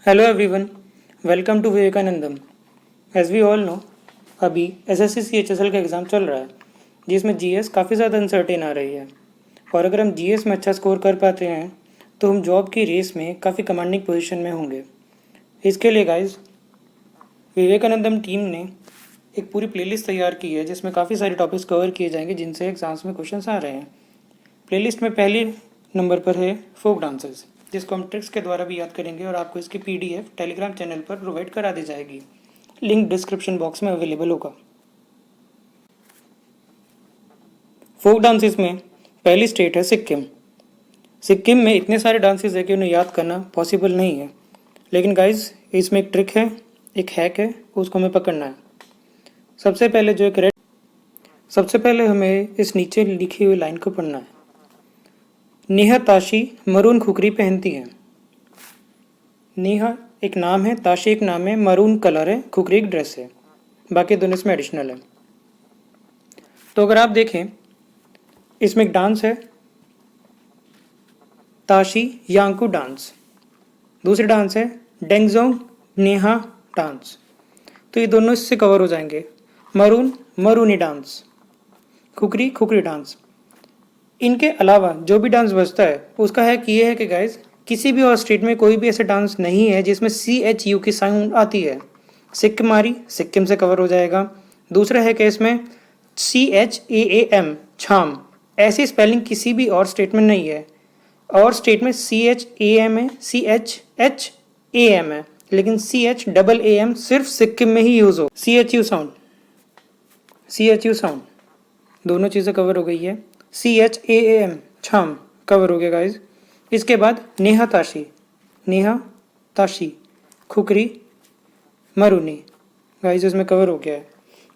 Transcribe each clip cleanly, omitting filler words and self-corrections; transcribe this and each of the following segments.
Hello everyone, welcome to Vivekanandam. As we all know, अभी SSC CHSL का exam चल रहा है जिसमें जीएस काफ़ी ज़्यादा अनसर्टेन आ रही है। और अगर हम जीएस में अच्छा स्कोर कर पाते हैं तो हम जॉब की रेस में काफ़ी कमांडिंग पोजीशन में होंगे। इसके लिए गाइस, विवेकानंदम टीम ने एक पूरी प्लेलिस्ट तैयार की है जिसमें काफ़ी सारे टॉपिक्स कवर किए जाएंगे जिनसे एग्ज़ाम्स में क्वेश्चंस आ रहे हैं। प्लेलिस्ट में पहली नंबर पर है फोक डांसेस, जिसको हम ट्रिक्स के द्वारा भी याद करेंगे और आपको इसकी पीडीएफ टेलीग्राम चैनल पर प्रोवाइड करा दी जाएगी। लिंक डिस्क्रिप्शन बॉक्स में अवेलेबल होगा। फोक डांसेस में पहली स्टेट है सिक्किम। सिक्किम में इतने सारे डांसेस है कि उन्हें याद करना पॉसिबल नहीं है, लेकिन गाइज इसमें एक ट्रिक है, एक हैक है, उसको हमें पकड़ना है। सबसे पहले हमें इस नीचे लिखी हुई लाइन को पढ़ना है। नेहा ताशी मरून खुकरी पहनती है। नेहा एक नाम है, ताशी एक नाम है, मरून कलर है, खुकरी एक ड्रेस है, बाकी दोनों इसमें एडिशनल है। तो अगर आप देखें, इसमें एक डांस है ताशी यांकू डांस, दूसरी डांस है डेंगजोंग नेहा डांस। तो ये दोनों इससे कवर हो जाएंगे। मरून मरूनी डांस, खुकरी खुकरी डांस। इनके अलावा जो भी डांस बजता है उसका है कि ये है कि गाइज किसी भी और स्टेट में कोई भी ऐसा डांस नहीं है जिसमें CHU की साउंड आती है। सिक्किमारी सिक्किम से कवर हो जाएगा। दूसरा है कि इसमें CHAAM छाम, ऐसी स्पेलिंग किसी भी और स्टेट में नहीं है। और स्टेट में CHAM है, CHHAM है, लेकिन CHAAM सिर्फ सिक्किम में ही यूज हो। CHU साउंड दोनों चीज़ें कवर हो गई है। CHAAM छाम कवर हो गया गाइज। इसके बाद नेहा ताशी खुकरी मरूनी, गाइज इसमें कवर हो गया है।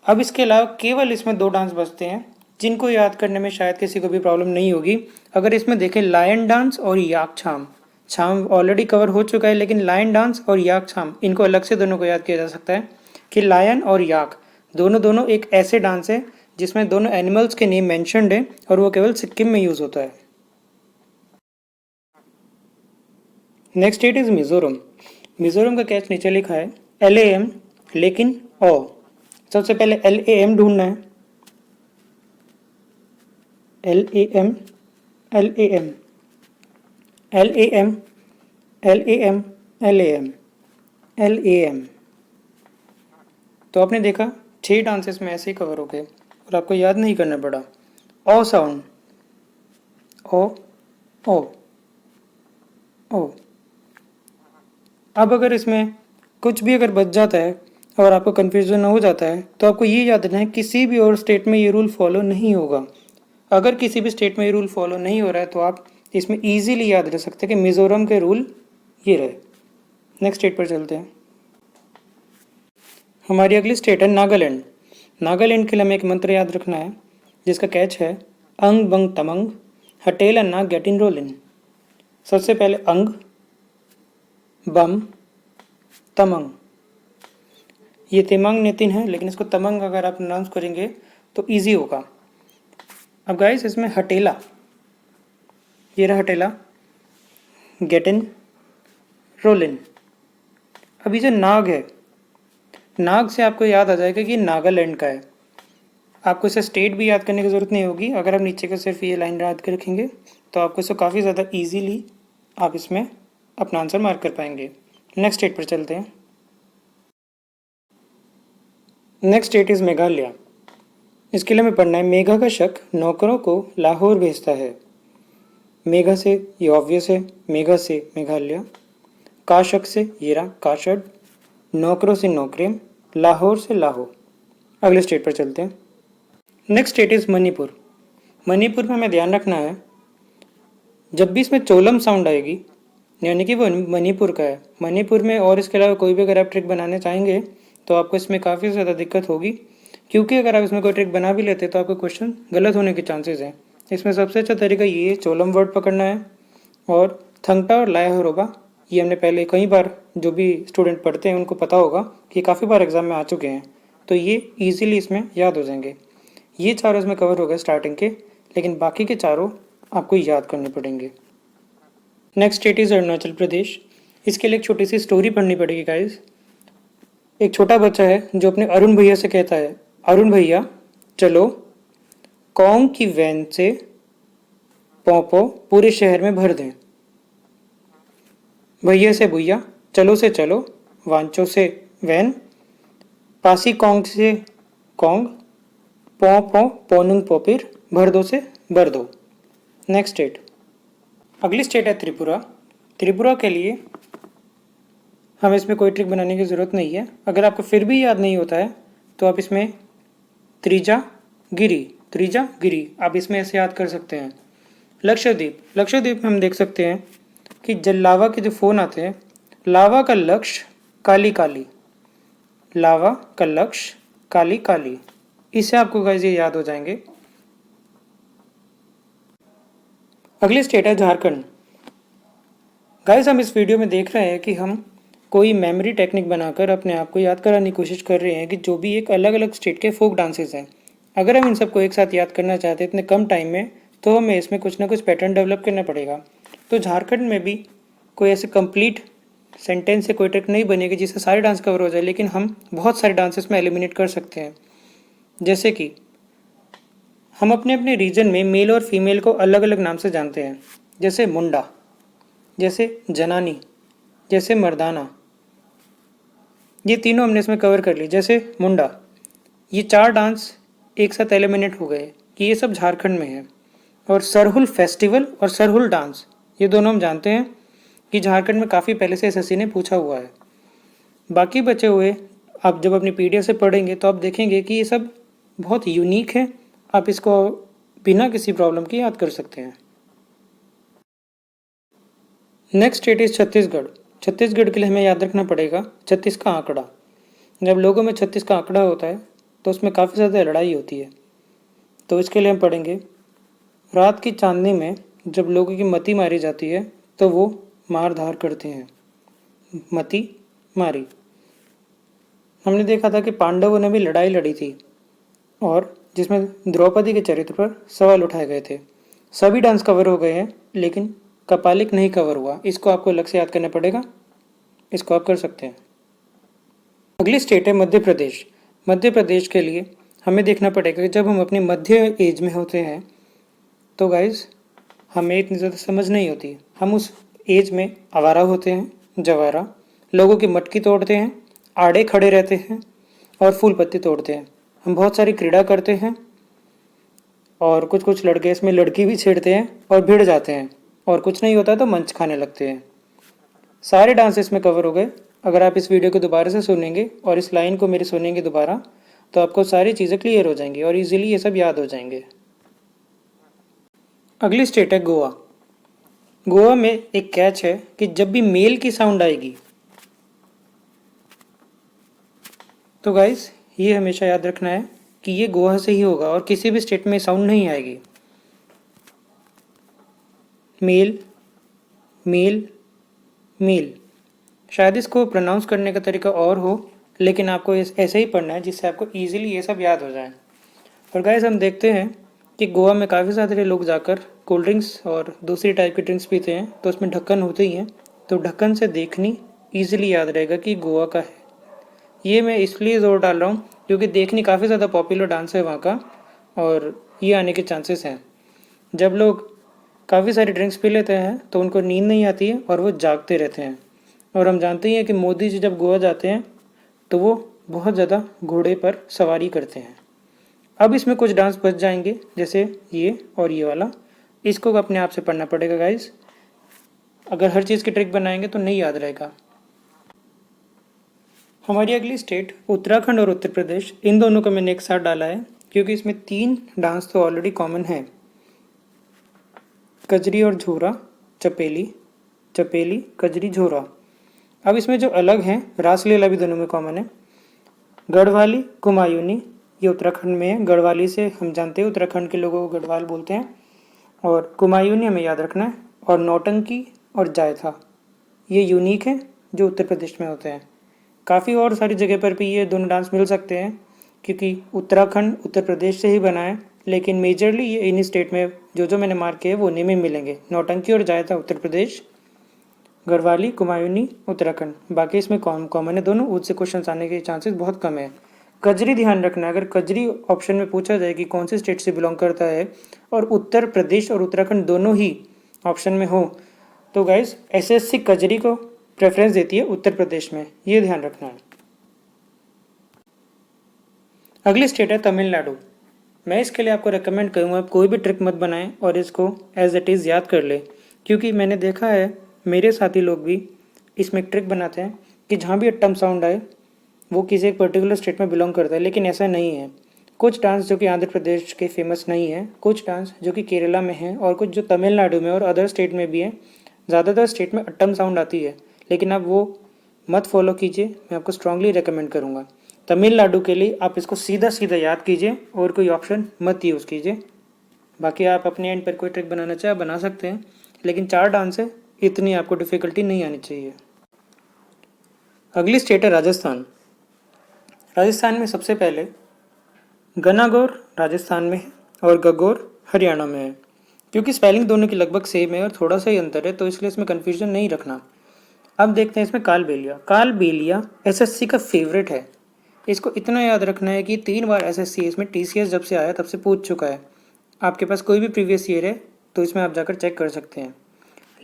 अब इसके अलावा केवल इसमें दो डांस बचते हैं जिनको याद करने में शायद किसी को भी प्रॉब्लम नहीं होगी। अगर इसमें देखें, लायन डांस और याक छाम। छाम ऑलरेडी कवर हो चुका है, लेकिन लायन डांस और याक छाम इनको अलग से दोनों को याद किया जा सकता है कि लायन और याक दोनों एक ऐसे डांस है जिसमें दोनों एनिमल्स के नेम मेंशन्ड है और वो केवल सिक्किम में यूज होता है। Next state is Mizoram. Mizoram का कैच नीचे लिखा है LAM लेकिन ओ। सबसे पहले LAM ढूंढना है। LAM LAM LAM LAM LAM LAM। तो आपने देखा 6 डांसेस में ऐसे ही कवर हो गए और आपको याद नहीं करना पड़ा। ओ साउंड, ओ ओ ओ। अब अगर इसमें कुछ भी अगर बच जाता है और आपको कन्फ्यूजन हो जाता है तो आपको ये याद रखना है किसी भी और स्टेट में ये रूल फॉलो नहीं होगा। अगर किसी भी स्टेट में ये रूल फॉलो नहीं हो रहा है तो आप इसमें ईजीली याद रख सकते हैं कि मिजोरम के रूल ये रहे। नेक्स्ट स्टेट पर चलते हैं। हमारी अगली स्टेट है नागालैंड। नागालैंड के लिए हमें एक मंत्र याद रखना है जिसका कैच है अंग बंग तमंग हटेल अन्ना गेट इन रोल इन। सबसे पहले अंग, बम, तमंग। ये तिमंग नितिन है, लेकिन इसको तमंग अगर आप प्रोनाउंस करेंगे तो इजी होगा। अब गाइस इसमें हटेला, ये रहा हटेला, गेट इन, रोल इन। अभी जो नाग है, नाग से आपको याद आ जाएगा कि नागालैंड का है। आपको इसे स्टेट भी याद करने की ज़रूरत नहीं होगी। अगर आप नीचे का सिर्फ ये लाइन याद कर रखेंगे तो आपको इसे काफ़ी ज़्यादा ईजीली आप इसमें अपना आंसर मार्क कर पाएंगे। नेक्स्ट स्टेट पर चलते हैं। Next state is Meghalaya. इसके लिए हमें पढ़ना है मेघा का शक नौकरों को लाहौर भेजता है। मेघा से ये ऑब्वियस है, मेघा से मेघालय। का शक से ये रहा काशड। नौकरों से नौकरेम, लाहौर से लाहौर। अगले स्टेट पर चलते हैं। Next state is Manipur. Manipur में हमें ध्यान रखना है जब भी इसमें चोलम साउंड आएगी यानी कि वो मणिपुर का है। मणिपुर में और इसके अलावा कोई भी अगर आप ट्रिक बनाने चाहेंगे तो आपको इसमें काफ़ी ज़्यादा दिक्कत होगी, क्योंकि अगर आप इसमें कोई ट्रिक बना भी लेते तो आपका क्वेश्चन गलत होने के चांसेस हैं। इसमें सबसे अच्छा तरीका ये है चोलम वर्ड पकड़ना है। और थंगटा और लायाहरोबा ये हमने पहले कई बार, जो भी स्टूडेंट पढ़ते हैं उनको पता होगा कि काफ़ी बार एग्जाम में आ चुके हैं, तो ये ईजिली इसमें याद हो जाएंगे। ये चारों इसमें कवर हो गए स्टार्टिंग के, लेकिन बाकी के चारों आपको याद करने पड़ेंगे। Next state is Arunachal Pradesh. इसके लिए एक छोटी सी स्टोरी पढ़नी पड़ेगी गाइस। एक छोटा बच्चा है जो अपने अरुण भैया से कहता है, अरुण भैया चलो कौन की वैन से पौपो पूरे शहर में भर दें। भैया से भैया, चलो से चलो, वांचो से वैन, पासी कौंग से कौंग, पौ पौ पोनुंग पोपिर, भर दो से भर दो। नेक्स्ट स्टेट, अगली स्टेट है त्रिपुरा। त्रिपुरा के लिए हमें इसमें कोई ट्रिक बनाने की ज़रूरत नहीं है। अगर आपको फिर भी याद नहीं होता है तो आप इसमें त्रिजा गिरी आप इसमें ऐसे याद कर सकते हैं। लक्षद्वीप में हम देख सकते हैं कि जल लावा के जो फ़ोन आते हैं, लावा का लक्ष्य काली काली, लावा का लक्ष्य काली काली, इससे आपको गाइस ये याद हो जाएंगे। अगली स्टेट है झारखंड। गाइस हम इस वीडियो में देख रहे हैं कि हम कोई मेमोरी टेक्निक बनाकर अपने आप को याद कराने की कोशिश कर रहे हैं कि जो भी एक अलग अलग स्टेट के फोक डांसेस हैं, अगर हम इन सबको एक साथ याद करना चाहते हैं इतने कम टाइम में, तो हमें इसमें कुछ ना कुछ पैटर्न डेवलप करना पड़ेगा। तो झारखंड में भी कोई ऐसे कंप्लीट सेंटेंस से कोई ट्रिक नहीं बनेगी जिससे सारे डांस कवर हो जाए, लेकिन हम बहुत सारे डांसेस में एलिमिनेट कर सकते हैं। जैसे कि हम अपने अपने रीजन में मेल और फीमेल को अलग अलग नाम से जानते हैं, जैसे मुंडा, जैसे जनानी, जैसे मर्दाना, ये तीनों हमने इसमें कवर कर ली। जैसे मुंडा, ये 4 डांस एक साथ एलिमिनेट हो गए कि ये सब झारखंड में है। और सरहुल फेस्टिवल और सरहुल डांस, ये दोनों हम जानते हैं कि झारखंड में काफ़ी पहले से एसएससी ने पूछा हुआ है। बाकी बचे हुए आप जब अपनी पीडीएफ से पढ़ेंगे तो आप देखेंगे कि ये सब बहुत यूनिक है, आप इसको बिना किसी प्रॉब्लम के याद कर सकते हैं। Next state is Chhattisgarh. Chhattisgarh के लिए हमें याद रखना पड़ेगा 36 का आंकड़ा। जब लोगों में 36 का आंकड़ा होता है तो उसमें काफ़ी ज़्यादा लड़ाई होती है। तो इसके लिए हम पढ़ेंगे, रात की चांदनी में जब लोगों की मती मारी जाती है तो वो मार धार करते हैं। मती मारी, हमने देखा था कि पांडवों ने भी लड़ाई लड़ी थी और जिसमें द्रौपदी के चरित्र पर सवाल उठाए गए थे। सभी डांस कवर हो गए हैं लेकिन कपालिक नहीं कवर हुआ, इसको आपको अलग से याद करना पड़ेगा, इसको आप कर सकते हैं। अगली स्टेट है मध्य प्रदेश। मध्य प्रदेश के लिए हमें देखना पड़ेगा कि जब हम अपने मध्य एज में होते हैं तो गाइज हमें इतनी ज़्यादा समझ नहीं होती, हम उस एज में आवारा होते हैं, जवारा, लोगों की मटकी तोड़ते हैं, आड़े खड़े रहते हैं और फूल पत्ती तोड़ते हैं। हम बहुत सारी क्रीड़ा करते हैं और कुछ कुछ लड़के इसमें लड़की भी छेड़ते हैं और भिड़ जाते हैं, और कुछ नहीं होता तो मंच खाने लगते हैं। सारे डांस इसमें कवर हो गए। अगर आप इस वीडियो को दोबारा से सुनेंगे और इस लाइन को मेरे सुनेंगे दोबारा तो आपको सारी चीज़ें क्लियर हो जाएंगी और इजीली ये सब याद हो जाएंगे। अगली स्टेट है गोवा। गोवा में एक कैच है कि जब भी मेल की साउंड आएगी तो गाइस ये हमेशा याद रखना है कि ये गोवा से ही होगा और किसी भी स्टेट में साउंड नहीं आएगी। मेल मेल मेल, शायद इसको प्रोनाउंस करने का तरीका और हो, लेकिन आपको ऐसे ही पढ़ना है जिससे आपको ईजिली ये सब याद हो जाए। और गाइस हम देखते हैं कि गोवा में काफ़ी सारे लोग जाकर कोल्ड ड्रिंक्स और दूसरी टाइप की ड्रिंक्स पीते हैं तो उसमें ढक्कन होते ही हैं, तो ढक्कन से देखनी ईजिली याद रहेगा कि गोवा का है। ये मैं इसलिए ज़ोर डाल रहा हूँ क्योंकि देखनी काफ़ी ज़्यादा पॉपुलर डांस है वहाँ का और ये आने के चांसेस हैं। जब लोग काफ़ी सारी ड्रिंक्स पी लेते हैं तो उनको नींद नहीं आती है और वो जागते रहते हैं। और हम जानते ही हैं कि मोदी जी जब गोवा जाते हैं तो वो बहुत ज़्यादा घोड़े पर सवारी करते हैं। अब इसमें कुछ डांस बच जाएंगे जैसे ये और ये वाला, इसको अपने आप से पढ़ना पड़ेगा गाइस। अगर हर चीज़ की ट्रिक बनाएंगे तो नहीं याद रहेगा। हमारी अगली स्टेट उत्तराखंड और उत्तर प्रदेश, इन दोनों को मैंने एक साथ डाला है क्योंकि इसमें 3 डांस तो ऑलरेडी कॉमन है, कजरी और झोरा, चपेली चपेली कजरी झोरा। अब इसमें जो अलग हैं, रासलीला भी दोनों में कॉमन है। गढ़वाली कुमायूनी, ये उत्तराखंड में है, गढ़वाली से हम जानते हैं उत्तराखंड के लोगों को गढ़वाल बोलते हैं, और कुमायूनी हमें याद रखना है। और नौटंकी और जायथा, ये यूनिक है जो उत्तर प्रदेश में होते हैं। काफ़ी और सारी जगह पर भी ये दोनों डांस मिल सकते हैं क्योंकि उत्तराखंड उत्तर प्रदेश से ही बना है, लेकिन मेजरली ये इन स्टेट में जो मैंने मार्क किए वो उन्हीं में मिलेंगे। नौटंकी और जायथा उत्तर प्रदेश, गढ़वाली कुमायूनी उत्तराखंड, बाकी इसमें कॉमन है दोनों, उससे क्वेश्चन आने के चांसेस बहुत कम है। कजरी ध्यान रखना, अगर कजरी ऑप्शन में पूछा जाए कि कौन से स्टेट से बिलोंग करता है और उत्तर प्रदेश और उत्तराखंड दोनों ही ऑप्शन में हो तो गाइस एसएससी कजरी को प्रेफरेंस देती है उत्तर प्रदेश में, ये ध्यान रखना है। अगली स्टेट है तमिलनाडु। मैं इसके लिए आपको रेकमेंड करूँगा आप कोई भी ट्रिक मत बनाएं और इसको एज इट इज़ याद कर ले, क्योंकि मैंने देखा है मेरे साथी लोग भी इसमें एक ट्रिक बनाते हैं कि जहाँ भी अट्टम साउंड आए वो किसी एक पर्टिकुलर स्टेट में बिलोंग करता है, लेकिन ऐसा नहीं है। कुछ डांस जो कि आंध्र प्रदेश के फेमस नहीं है, कुछ डांस जो कि केरला में है और कुछ जो तमिलनाडु में और अदर स्टेट में भी है। ज़्यादातर स्टेट में अट्टम साउंड आती है, लेकिन आप वो मत फॉलो कीजिए, मैं आपको स्ट्रांगली रिकमेंड करूँगा। तमिलनाडु के लिए आप इसको सीधा सीधा याद कीजिए और कोई ऑप्शन मत यूज़ कीजिए। बाकी आप अपने एंड पर कोई ट्रिक बनाना चाहे बना सकते हैं, लेकिन 4 डांस है, इतनी आपको डिफ़िकल्टी नहीं आनी चाहिए। अगली स्टेट है राजस्थान। राजस्थान में सबसे पहले गनागौर राजस्थान में है और गगौर हरियाणा में है। क्योंकि स्पेलिंग दोनों की लगभग सेम है और थोड़ा सा ही अंतर है, तो इसलिए इसमें कन्फ्यूजन नहीं रखना। अब देखते हैं इसमें कालबेलिया। कालबेलिया एसएससी का फेवरेट है। इसको इतना याद रखना है कि 3 बार एसएससी इसमें टीसीएस जब से आया तब से पूछ चुका है। आपके पास कोई भी प्रीवियस ईयर है तो इसमें आप जाकर चेक कर सकते हैं।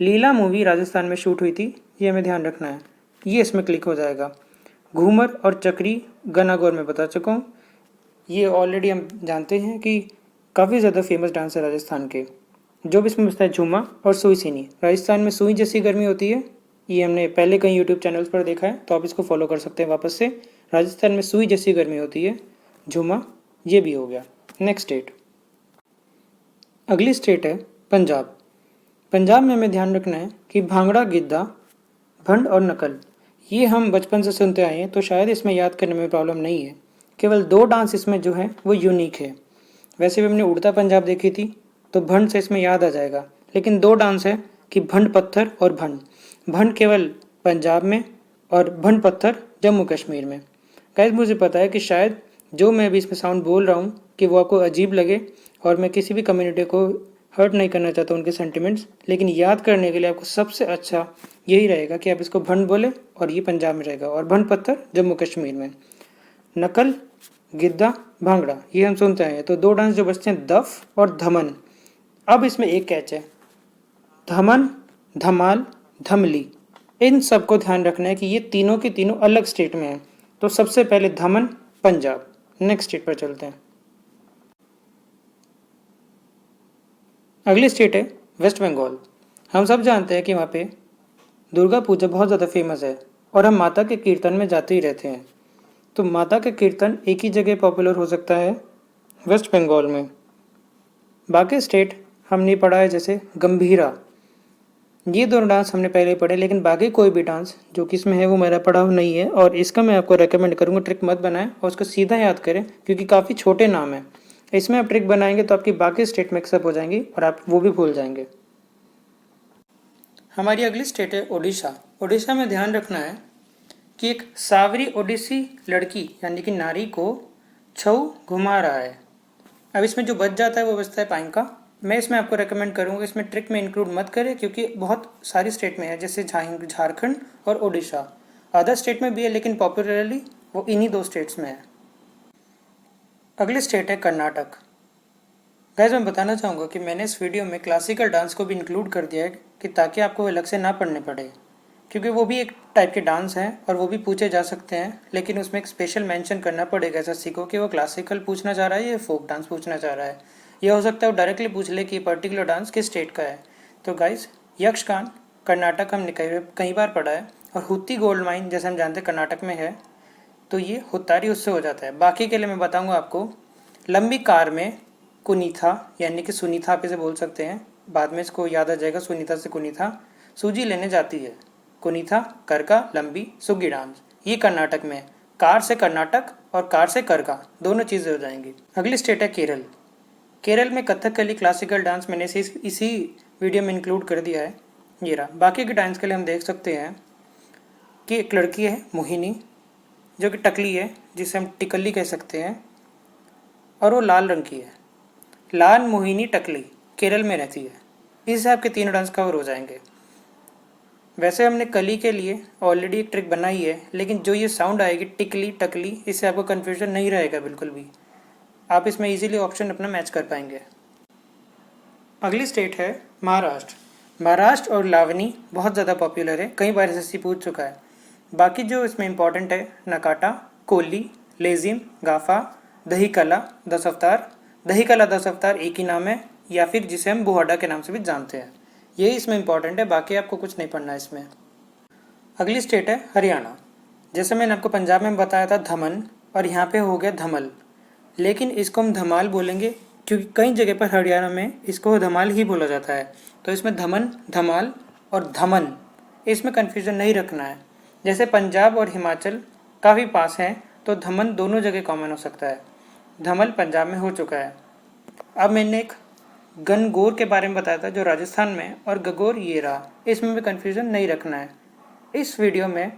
लीला मूवी राजस्थान में शूट हुई थी, ये हमें ध्यान रखना है, ये इसमें क्लिक हो जाएगा। घूमर और चक्री गनागौर में बता चुका हूँ, ये ऑलरेडी हम जानते हैं कि काफ़ी ज़्यादा फेमस डांस है राजस्थान के। जो भी इसमें बचता है झूमा और सुई सीनी। राजस्थान में सुई जैसी गर्मी होती है, ये हमने पहले कई यूट्यूब चैनल्स पर देखा है, तो आप इसको फॉलो कर सकते हैं वापस से। राजस्थान में सुई जैसी गर्मी होती है, झूमा, ये भी हो गया। नेक्स्ट स्टेट, अगली स्टेट है पंजाब। पंजाब में हमें ध्यान रखना है कि भांगड़ा, गिद्धा, भंड और नकल, ये हम बचपन से सुनते आए हैं, तो शायद इसमें याद करने में प्रॉब्लम नहीं है। केवल 2 डांस इसमें जो है वो यूनिक है। वैसे भी हमने उड़ता पंजाब देखी थी, तो भंड से इसमें याद आ जाएगा, लेकिन 2 डांस है कि भंड पत्थर और भंड। भंड केवल पंजाब में और भंड पत्थर जम्मू कश्मीर में। गाइस मुझे पता है कि शायद जो मैं अभी इसमें साउंड बोल रहा हूँ कि वो आपको अजीब लगे, और मैं किसी भी कम्युनिटी को हर्ट नहीं करना चाहता उनके सेंटिमेंट्स, लेकिन याद करने के लिए आपको सबसे अच्छा यही रहेगा कि आप इसको भंड बोले और ये पंजाब में रहेगा, और भंड पत्थर जम्मू कश्मीर में। नकल, गिद्धा, भांगड़ा, ये हम सुनते हैं। तो 2 डांस जो बचते हैं दफ और धमन। अब इसमें एक कैच है, धमन, धमाल, धमली, इन सबको ध्यान रखना है कि ये तीनों के तीनों अलग स्टेट में हैं। तो सबसे पहले धमन पंजाब। नेक्स्ट स्टेट पर चलते हैं। अगली स्टेट है वेस्ट बंगाल। हम सब जानते हैं कि वहाँ पे दुर्गा पूजा बहुत ज़्यादा फेमस है और हम माता के कीर्तन में जाते ही रहते हैं। तो माता का कीर्तन एक ही जगह पॉपुलर हो सकता है, वेस्ट बंगाल में। बाकी स्टेट हमने पढ़ा है, जैसे गंभीरा, ये दोनों डांस हमने पहले पढ़े, लेकिन बाकी कोई भी डांस जो कि इसमें है वो मेरा पढ़ा हुआ नहीं है, और इसका मैं आपको रेकमेंड करूँगा ट्रिक मत बनाएं और उसको सीधा याद करें, क्योंकि काफ़ी छोटे नाम हैं। इसमें आप ट्रिक बनाएंगे तो आपकी बाकी स्टेट मिक्सअप हो जाएंगी और आप वो भी भूल जाएंगे। हमारी अगली स्टेट है ओडिशा। ओडिशा में ध्यान रखना है कि एक सावरी ओडिसी लड़की यानी कि नारी को छऊ घुमा रहा है। अब इसमें जो बच जाता है वो बचता है पाइंका। मैं इसमें आपको रेकमेंड करूँगा इसमें ट्रिक में इंक्लूड मत करें, क्योंकि बहुत सारी स्टेट में है, जैसे झारखंड और ओडिशा। अदर स्टेट में भी है, लेकिन पॉपुलरली वो इन्हीं 2 स्टेट्स में है। अगली स्टेट है कर्नाटक। गाइस मैं बताना चाहूँगा कि मैंने इस वीडियो में क्लासिकल डांस को भी इंक्लूड कर दिया है, कि ताकि आपको अलग से ना पढ़ने पड़े, क्योंकि वो भी एक टाइप के डांस हैं और वो भी पूछे जा सकते हैं, लेकिन उसमें एक स्पेशल मेंशन करना पड़ेगा एसएससी को कि वो क्लासिकल पूछना चाह रहा है या फोक डांस पूछना चाह रहा है। यह हो सकता है वो डायरेक्टली पूछ ले कि पर्टिकुलर डांस किस स्टेट का है। तो गाइस यक्षगान कर्नाटक हमने कई बार पढ़ा है, और हुत्ती गोल्ड माइन जैसे हम जानते हैं कर्नाटक में है, तो ये हुत्तारी उससे हो जाता है। बाकी के लिए मैं बताऊँगा आपको। लंबी कार में कुनीथा यानी कि सुनीता आप इसे बोल सकते हैं, बाद में इसको याद आ जाएगा सुनीता से कुनीथा, सूजी लेने जाती है। कुनीथा, करका, लंबी, सुग्गी डांस, ये कर्नाटक में है। कार से कर्नाटक और कार से करका, दोनों चीज़ें हो जाएंगी। अगली स्टेट है केरल। केरल में कथकली क्लासिकल डांस मैंने इसी वीडियो में इंक्लूड कर दिया है, ये रहा। बाकी के डांस के लिए हम देख सकते हैं कि एक लड़की है मोहिनी, जो कि टकली है, जिसे हम टिकली कह सकते हैं, और वो लाल रंग की है। लाल मोहिनी टकली केरल में रहती है। इस हिसाब के 3 डांस कवर हो जाएंगे। वैसे हमने कली के लिए ऑलरेडी एक ट्रिक बनाई है, लेकिन जो ये साउंड आएगी टिकली टकली, इससे आपको कन्फ्यूजन नहीं रहेगा बिल्कुल भी। आप इसमें इजीली ऑप्शन अपना मैच कर पाएंगे। अगली स्टेट है महाराष्ट्र। महाराष्ट्र और लावनी बहुत ज़्यादा पॉपुलर है, कई बार एसएससी पूछ चुका है। बाकी जो इसमें इंपॉर्टेंट है नकाटा, कोली, लेजिम, गाफा, दही कला, 10 अवतार। दही कला 10 अवतार एक ही नाम है, या फिर जिसे हम बुहाडा के नाम से भी जानते हैं। यही इसमें इंपॉर्टेंट है, बाकी आपको कुछ नहीं पढ़ना है इसमें। अगली स्टेट है हरियाणा। जैसे मैंने आपको पंजाब में बताया था धमन, और यहाँ पे हो गया धमल, लेकिन इसको हम धमाल बोलेंगे क्योंकि कई जगह पर हरियाणा में इसको धमाल ही बोला जाता है। तो इसमें धमन, धमाल और धमन, इसमें कन्फ्यूजन नहीं रखना है। जैसे पंजाब और हिमाचल काफ़ी पास हैं, तो धमन दोनों जगह कॉमन हो सकता है। धमल पंजाब में हो चुका है। अब मैंने एक गनगौर के बारे में बताया था जो राजस्थान में, और गगौर ये रहा, इसमें भी कन्फ्यूजन नहीं रखना है। इस वीडियो में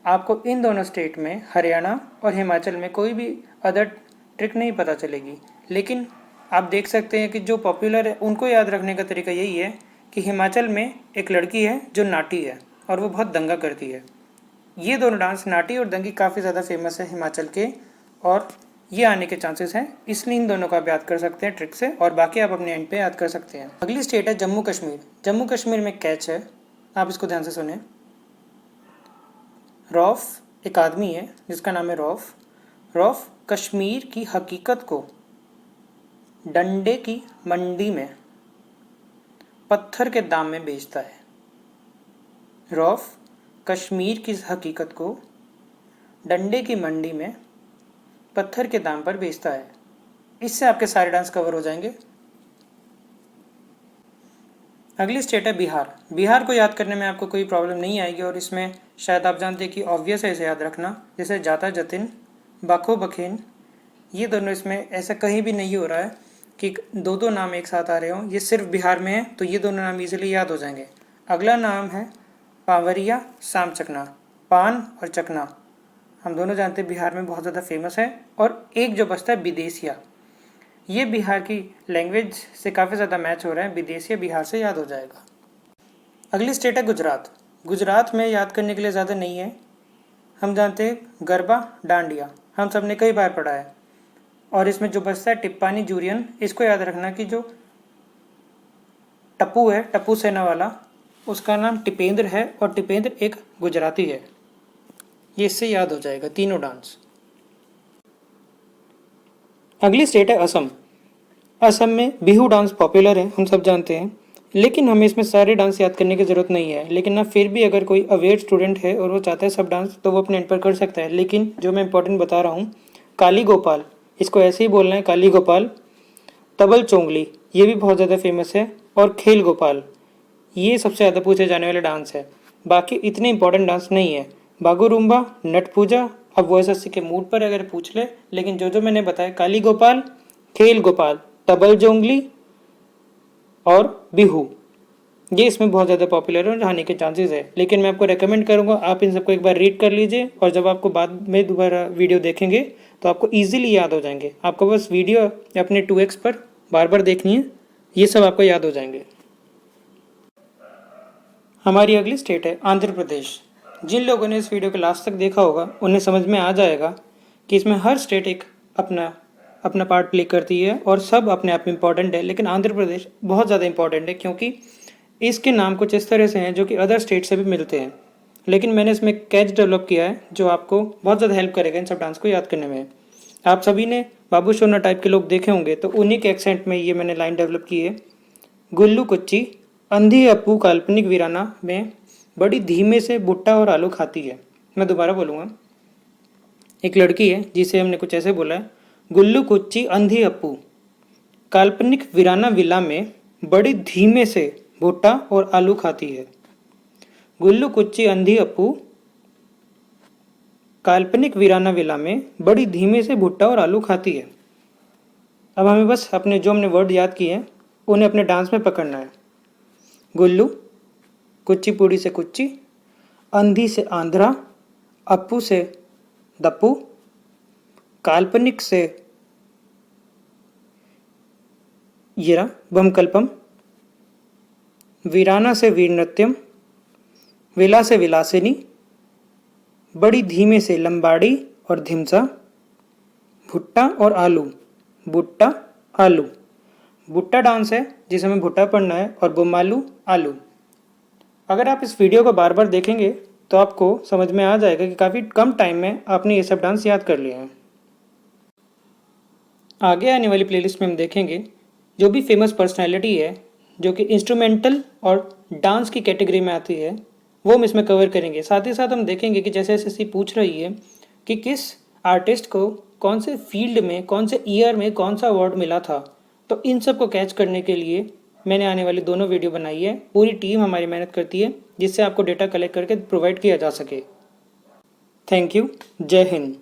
आपको इन दोनों स्टेट में, हरियाणा और हिमाचल में, कोई भी अदर ट्रिक नहीं पता चलेगी, लेकिन आप देख सकते हैं कि जो पॉपुलर है उनको याद रखने का तरीका यही है कि हिमाचल में एक लड़की है जो नाटी है और वो बहुत दंगा करती है। ये दोनों डांस, नाटी और दंगी, काफ़ी ज़्यादा फेमस है हिमाचल के, और ये आने के चांसेस हैं, इसलिए इन दोनों का आप याद कर सकते हैं ट्रिक से, और बाकी आप अपने एंड पे याद कर सकते हैं। अगली स्टेट है जम्मू कश्मीर। जम्मू कश्मीर में कैच है, आप इसको ध्यान से सुने। रौफ एक आदमी है जिसका नाम है रौफ। रौफ कश्मीर की हकीकत को डंडे की मंडी में पत्थर के दाम में बेचता है। रौफ कश्मीर की हकीकत को डंडे की मंडी में पत्थर के दाम पर बेचता है। इससे आपके सारे डांस कवर हो जाएंगे। अगली स्टेट है बिहार। बिहार को याद करने में आपको कोई प्रॉब्लम नहीं आएगी, और इसमें शायद आप जानते हैं कि ऑब्वियस है इसे याद रखना, जैसे जाता जतिन, बखो बखेन, ये दोनों इसमें ऐसा कहीं भी नहीं हो रहा है कि दो दो नाम एक साथ आ रहे हों। ये सिर्फ बिहार में है, तो ये दोनों नाम इजीली याद हो जाएंगे। अगला नाम है पावरिया साम चकना। पान और चकना हम दोनों जानते हैं बिहार में बहुत ज़्यादा फेमस है। और एक जो बचता है विदेशिया, ये बिहार की लैंग्वेज से काफ़ी ज़्यादा मैच हो रहा है। विदेशिया बिहार से याद हो जाएगा। अगली स्टेट है गुजरात। गुजरात में याद करने के लिए ज़्यादा नहीं है, हम जानते हैं गरबा डांडिया, हम सब ने कई बार पढ़ा है। और इसमें जो बचता है टिप्पानी जूरियन, इसको याद रखना कि जो टप्पू है, टप्पू सेना वाला, उसका नाम टिपेंद्र है, और टिपेंद्र एक गुजराती है। ये इससे याद हो जाएगा तीनों डांस। अगली स्टेट है असम। असम में बिहू डांस पॉपुलर है, हम सब जानते हैं, लेकिन हमें इसमें सारे डांस याद करने की ज़रूरत नहीं है। लेकिन अब फिर भी अगर कोई अवेयर स्टूडेंट है और वो चाहता है सब डांस, तो वो अपने एंड पर कर सकता है। लेकिन जो मैं इंपॉर्टेंट बता रहा हूँ, काली गोपाल, इसको ऐसे ही बोलना है काली गोपाल। तबल चोंगली, ये भी बहुत ज़्यादा फेमस है। और खेल गोपाल, ये सबसे ज़्यादा पूछे जाने वाले डांस है। बाकी इतने इंपॉर्टेंट डांस नहीं है। बागुरुम्बा, नट पूजा, अब वो एसएससी के मूड पर अगर पूछ ले, लेकिन जो जो मैंने बताया, काली गोपाल, खेल गोपाल, तबल जोंगली और बिहू, ये इसमें बहुत ज़्यादा पॉपुलर और आने के चांसेस है। लेकिन मैं आपको रेकमेंड करूँगा आप इन सबको एक बार रीड कर लीजिए, और जब आपको बाद में दोबारा वीडियो देखेंगे तो आपको ईजिली याद हो जाएंगे। आपको बस वीडियो अपने 2x पर बार बार देखनी है, ये सब आपको याद हो जाएंगे। हमारी अगली स्टेट है आंध्र प्रदेश। जिन लोगों ने इस वीडियो को लास्ट तक देखा होगा उन्हें समझ में आ जाएगा कि इसमें हर स्टेट एक अपना अपना पार्ट प्ले करती है, और सब अपने आप में इंपॉर्टेंट है। लेकिन आंध्र प्रदेश बहुत ज़्यादा इंपॉर्टेंट है, क्योंकि इसके नाम कुछ इस तरह से हैं जो कि अदर स्टेट से भी मिलते हैं। लेकिन मैंने इसमें कैच डेवलप किया है जो आपको बहुत ज़्यादा हेल्प करेगा इन सब डांस को याद करने में। आप सभी ने बाबू सोना टाइप के लोग देखे होंगे, तो उन्हीं के एक्सेंट में ये मैंने लाइन डेवलप की है। गुल्लू कुच्ची अंधी अप्पू काल्पनिक वीराना में बड़ी धीमे से भुट्टा और आलू खाती है। मैं दोबारा बोलूँगा। एक लड़की है जिसे हमने कुछ ऐसे बोला है, गुल्लू कुच्ची अंधी अप्पू काल्पनिक वीराना विला में बड़ी धीमे से भुट्टा और आलू खाती है। गुल्लू कुच्ची अंधी अप्पू काल्पनिक वीराना विला में बड़ी धीमे से भुट्टा और आलू खाती है। अब हमें बस अपने जो हमने वर्ड याद किए हैं उन्हें अपने डांस में पकड़ना है। गुल्लू, कुचिपुड़ी से कुच्ची, अंधी से आंध्रा, अप्पू से दप्पू, काल्पनिक से येरा बमकल्पम, वीराना से वीर नृत्यम, विला से विलासिनी, बड़ी धीमे से लंबाड़ी और धिमसा, भुट्टा और आलू, भुट्टा आलू। भुट्टा डांस है जिसे हमें भुट्टा पढ़ना है और गोमालू आलू। अगर आप इस वीडियो को बार बार देखेंगे तो आपको समझ में आ जाएगा कि काफ़ी कम टाइम में आपने ये सब डांस याद कर लिया है। आगे आने वाली प्लेलिस्ट में हम देखेंगे जो भी फेमस पर्सनैलिटी है जो कि इंस्ट्रूमेंटल और डांस की कैटेगरी में आती है वो हम इसमें कवर करेंगे। साथ ही साथ हम देखेंगे कि जैसे एसएससी पूछ रही है कि किस आर्टिस्ट को कौन से फील्ड में, कौन से ईयर में कौन सा अवार्ड मिला था, तो इन सब को कैच करने के लिए मैंने आने वाली दोनों वीडियो बनाई है। पूरी टीम हमारी मेहनत करती है जिससे आपको डेटा कलेक्ट करके प्रोवाइड किया जा सके। Thank you. जय हिंद।